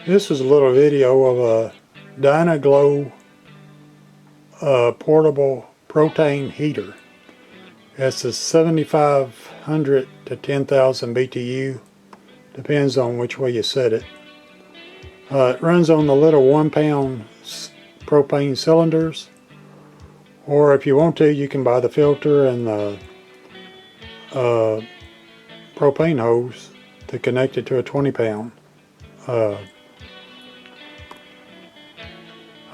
This is a little video of a Dyna Glo portable propane heater. It's a 7,500 to 10,000 BTU, depends on which way you set it. It runs on the little 1-pound propane cylinders, or if you want to, you can buy the filter and the propane hose to connect it to a 20-pound.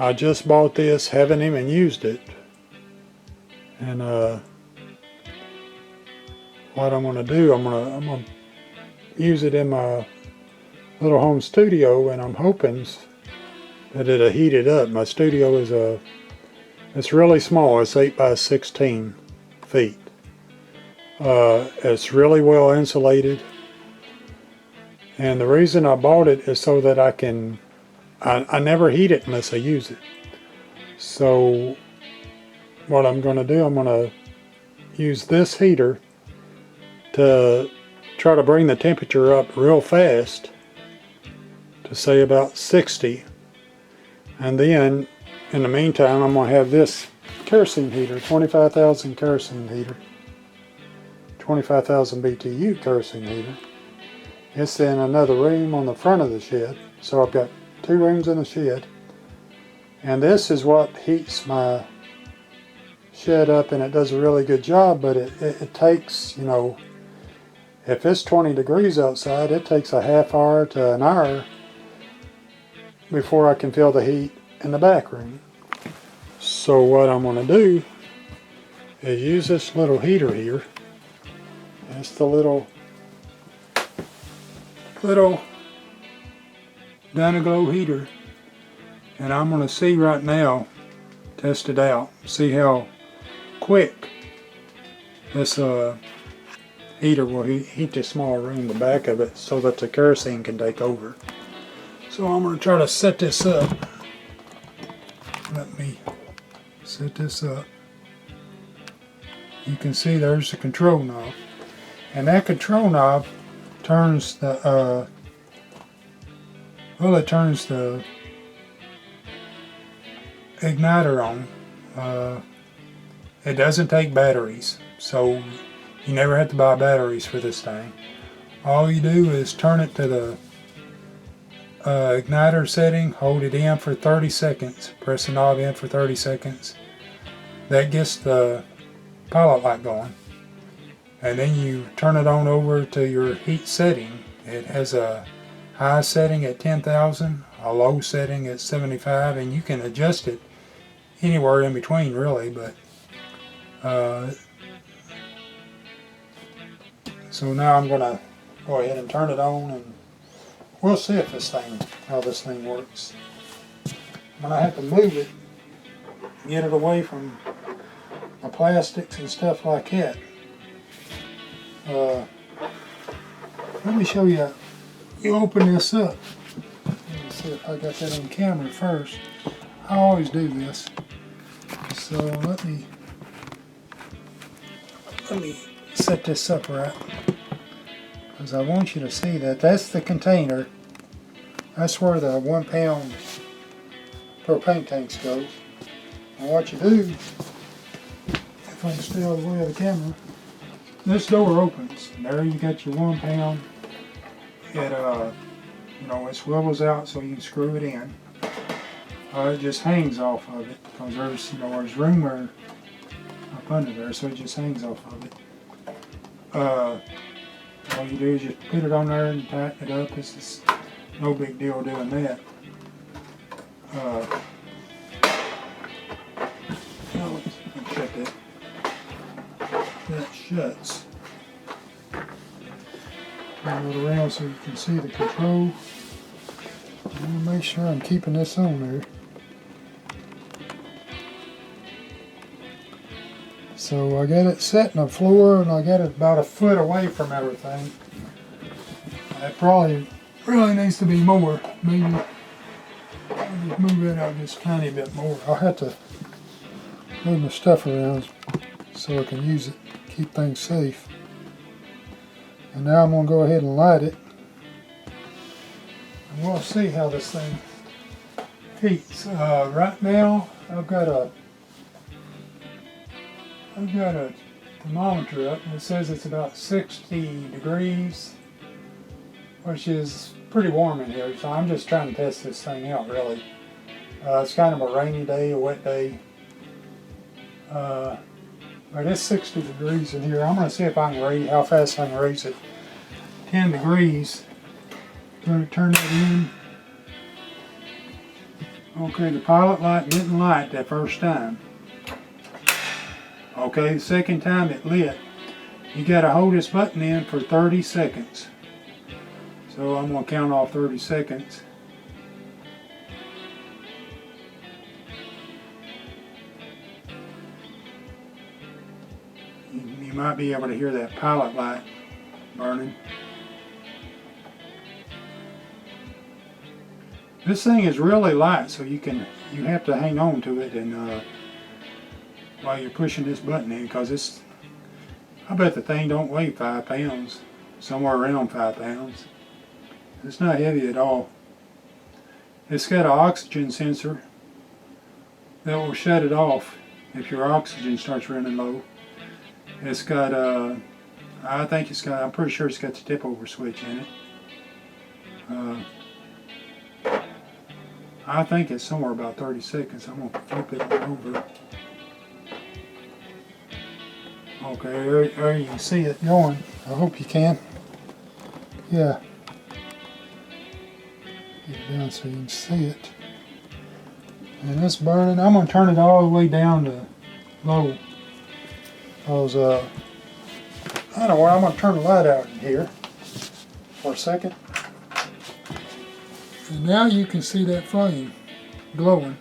I just bought this, haven't even used it, and what I'm going to do, I'm going to use it in my little home studio, and I'm hoping that it'll heat it up. My studio is it's really small. It's 8 by 16 feet. It's really well insulated, and the reason I bought it is so that I never heat it unless I use it. So what I'm going to do, I'm going to use this heater to try to bring the temperature up real fast to say about 60, and then in the meantime I'm going to have this kerosene heater, 25,000 kerosene heater, 25,000 BTU kerosene heater. It's in another room on the front of the shed, so I've got 2 rooms in the shed, and this is what heats my shed up, and it does a really good job. But it takes, you know, if it's 20 degrees outside, it takes a half hour to an hour before I can feel the heat in the back room. So what I'm going to do is use this little heater here. It's the little Dyna Glo heater, and I'm going to see right now, test it out, see how quick this heater will heat this small room, the back of it, so that the kerosene can take over. So I'm going to try to set this up. Let me set this up. You can see there's the control knob, and that control knob turns the it turns the igniter on. It doesn't take batteries, so you never have to buy batteries for this thing. All you do is turn it to the igniter setting, hold it in for 30 seconds, press the knob in for 30 seconds. That gets the pilot light going, and then you turn it on over to your heat setting. It has a high setting at 10,000, a low setting at 75, and you can adjust it anywhere in between, really. But so now I'm going to go ahead and turn it on, and we'll see if how this thing works. I'm going to have to move it, get it away from the plastics and stuff like that. Let me show you. You open this up. Let me see if I got that on camera first. I always do this. So let me set this up right, because I want you to see that that's the container. That's where the 1-pound propane tanks go. And what you do, if I can stay out of the way of the camera, this door opens. There you got your 1-pound. It you know, it swivels out so you can screw it in. It just hangs off of it, because there's room there up under there, so it just hangs off of it. All you do is just put it on there and tighten it up. This is no big deal doing that. Let's check it. That shuts. Turn it around so you can see the control. I want to make sure I'm keeping this on there. So I got it set in the floor, and I got it about a foot away from everything. It probably really needs to be more. Maybe I'll just move it out just a tiny bit more. I'll have to move my stuff around so I can use it, keep things safe. And now I'm going to go ahead and light it. We'll see how this thing heats. Right now, I've got a thermometer up and it says it's about 60 degrees, which is pretty warm in here. So I'm just trying to test this thing out really. It's kind of a rainy day, a wet day. But it's 60 degrees in here. I'm going to see if I can raise how fast I can raise it. 10 degrees. Going to turn that in. Okay, the pilot light didn't light that first time. Okay, the second time it lit. You got to hold this button in for 30 seconds. So I'm going to count off 30 seconds. You might be able to hear that pilot light burning. This thing is really light, so you have to hang on to it and while you're pushing this button in, because I bet the thing don't weigh 5 pounds, somewhere around 5 pounds. It's not heavy at all. It's got an oxygen sensor that will shut it off if your oxygen starts running low. It's got I'm pretty sure it's got the tip over switch in it. I think it's somewhere about 30 seconds. I'm going to flip it over. Okay, there you can see it going. I hope you can. Yeah. Get it down so you can see it. And it's burning. I'm going to turn it all the way down to low. Because, I don't know what, I'm going to turn the light out in here for a second. And now you can see that flame glowing.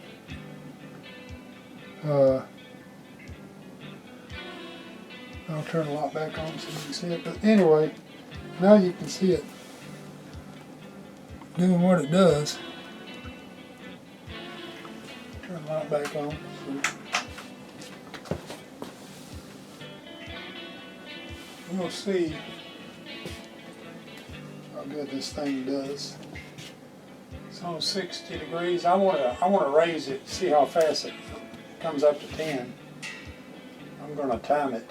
I'll turn the light back on so you can see it. But anyway, now you can see it doing what it does. Turn the light back on. We'll see how good this thing does. It's on 60 degrees. I want to raise it, see how fast it comes up to 10. I'm going to time it.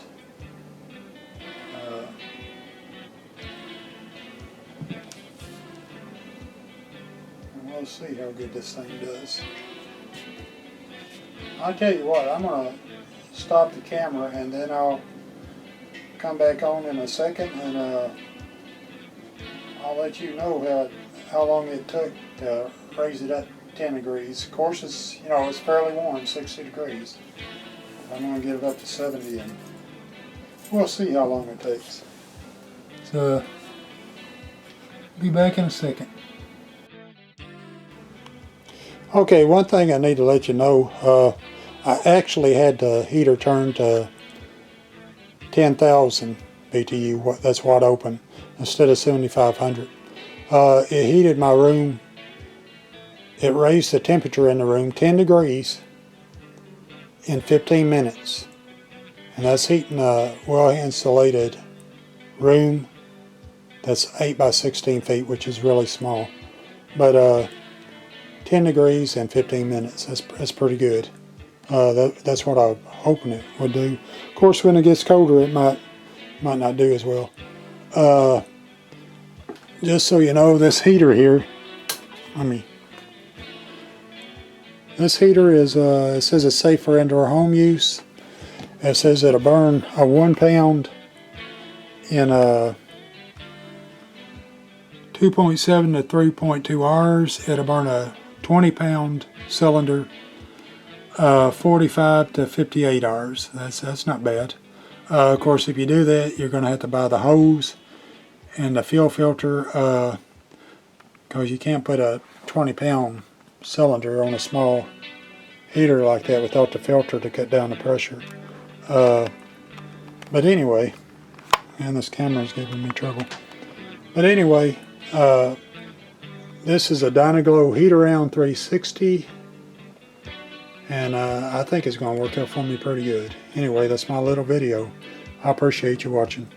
And we'll see how good this thing does. I'll tell you what, I'm going to stop the camera and then I'll come back on in a second and I'll let you know how long it took to raise it up 10 degrees. Of course, it's fairly warm, 60 degrees. I'm going to get it up to 70 and we'll see how long it takes. So, be back in a second. Okay, one thing I need to let you know, I actually had the heater turned to 10,000 BTU, that's wide open, instead of 7,500. It heated my room. It raised the temperature in the room 10 degrees in 15 minutes. And that's heating a well-insulated room that's 8 by 16 feet, which is really small. But 10 degrees in 15 minutes, that's pretty good. That's what I'm hoping it would do. Of course, when it gets colder, it might not do as well. Just so you know, this heater here, this heater is, it says it's safe for indoor home use. It says it'll burn a 1 pound in 2.7 to 3.2 hours. It'll burn a 20 pound cylinder 45 to 58 hours. That's not bad. Of course, if you do that, you're going to have to buy the hose and the fuel filter, because you can't put a 20 pound cylinder on a small heater like that without the filter to cut down the pressure. But anyway, and this camera's giving me trouble. But anyway, this is a Dyna Glo heat around 360, and I think it's going to work out for me pretty good. Anyway, that's my little video. I appreciate you watching.